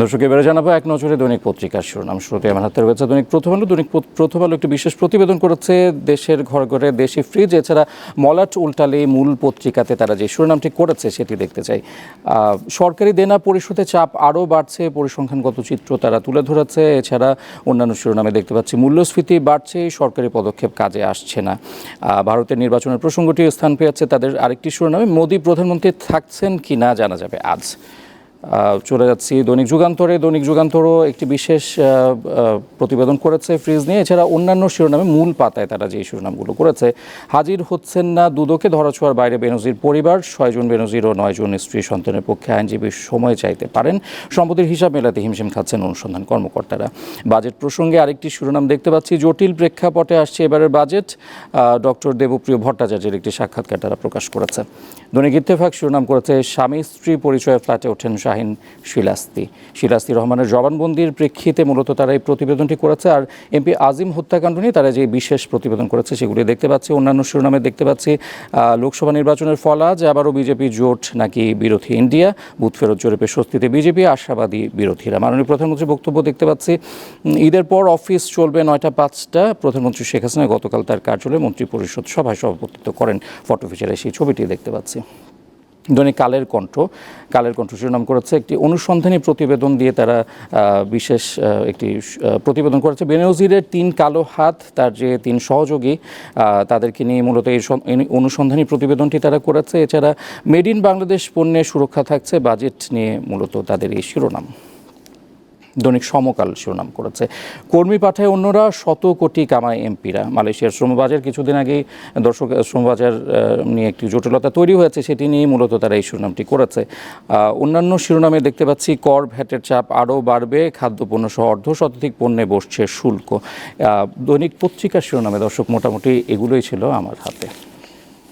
দর্শক এবারে জানাবো এক নজরে দৈনিক পত্রিকার শিরোনাম। শুরুতে আমার হাতে রয়েছে দৈনিক প্রথম আলো। দৈনিক প্রথম আলো একটি বিশেষ প্রতিবেদন করেছে দেশের ঘরে ঘরে দেশি ফ্রিজ। এছাড়া মলাট উল্টালে মূল পত্রিকাতে তারা যে শিরোনামটি করেছে সেটি দেখতে চাই। সরকারি দেনা পরিশোধে চাপ আরও বাড়ছে, পরিসংখ্যানগত চিত্র তারা তুলে ধরেছে। এছাড়া অন্যান্য শিরোনামে দেখতে পাচ্ছি মূল্যস্ফীতি বাড়ছে, সরকারি পদক্ষেপ কাজে আসছে না। ভারতের নির্বাচনের প্রসঙ্গটি স্থান পেয়েছে তাদের আরেকটি শিরোনামে। মোদি প্রধানমন্ত্রী থাকছেন কি না জানা যাবে আজ। চলে যাচ্ছি দৈনিক যুগান্তরে। দৈনিক যুগান্তরও একটি বিশেষ প্রতিবেদন করেছে ফ্রিজ নিয়ে। এছাড়া অন্যান্য শিরোনামে মূল পাতায় তারা যে শিরোনামগুলো করেছে, হাজির হচ্ছেন না দুদকে, ধরাছোঁয়ার বাইরে বেনজির পরিবার, 6 জন বেনজির ও 9 জন স্ত্রী সন্তানের পক্ষে আইনজীবী সময় চাইতে পারেন, সম্পত্তির হিসাব মেলাতে হিমশিম খাচ্ছেন অনুসন্ধান কর্মকর্তারা। বাজেট প্রসঙ্গে আরেকটি শিরোনাম দেখতে পাচ্ছি, জটিল প্রেক্ষাপটে আসছে এবারের বাজেট। ডক্টর দেবপ্রিয় ভট্টাচার্যের একটি সাক্ষাৎকার তারা প্রকাশ করেছে। দৈনিক ইত্তেফাক শিরোনাম করেছে, স্বামী স্ত্রী পরিচয়ে ফ্ল্যাটে ওঠেন শাহিন শিলাস্তি রহমানের জবানবন্দির প্রেক্ষিতে মূলত তারা এই প্রতিবেদনটি করেছে। আর এমপি আজিম হত্যাকাণ্ড নিয়ে তারা যে বিশেষ প্রতিবেদন করেছে সেগুলি দেখতে পাচ্ছি। অন্যান্য শিরোনামে দেখতে পাচ্ছি, লোকসভা নির্বাচনের ফল আজ, আবারও বিজেপি জোট নাকি বিরোধী ইন্ডিয়া, বুথ ফেরত জরিপে স্বস্তিতে বিজেপি, আশাবাদী বিরোধীরা। মাননীয় প্রধানমন্ত্রীর বক্তব্য দেখতে পাচ্ছি, ঈদের পর অফিস চলবে 9টা 5টা। প্রধানমন্ত্রী শেখ হাসিনা গতকাল তার কার্যালয়ে মন্ত্রিপরিষদ সভায় সভাপতিত্ব করেন। ফটো ফিচারে সেই ছবিটি দেখতে পাচ্ছি। দৈনিক কালের কণ্ঠ শিরোনাম করেছে, একটি অনুসন্ধানী প্রতিবেদন দিয়ে তারা বিশেষ একটি প্রতিবেদন করেছে। বেনজিরের 3 কালো হাত, তার যে 3 সহযোগী, তাদেরকে নিয়ে মূলত এই অনুসন্ধানী প্রতিবেদনটি তারা করেছে। এছাড়া মেড ইন বাংলাদেশ পণ্যের সুরক্ষা থাকছে, বাজেট নিয়ে মূলত তাদের এই শিরোনাম। দৈনিক সমকাল শিরোনাম করেছে, কর্মী পাঠায় অন্যরা, 100 কোটি কামায় এমপিরা। মালয়েশিয়ার শ্রমবাজার কিছুদিন আগেই দর্শক শ্রমবাজার নিয়ে একটি জটিলতা তৈরি হয়েছে, সেটি নিয়ে মূলত তারা এই শিরোনামটি করেছে। অন্যান্য শিরোনামে দেখতে পাচ্ছি, কর ভ্যাটের চাপ আরও বাড়বে, খাদ্যপণ্য সহ অর্ধশতাধিক পণ্যে বসছে শুল্ক। দৈনিক পত্রিকার শিরোনামে দর্শক মোটামুটি এগুলোই ছিল আমার হাতে।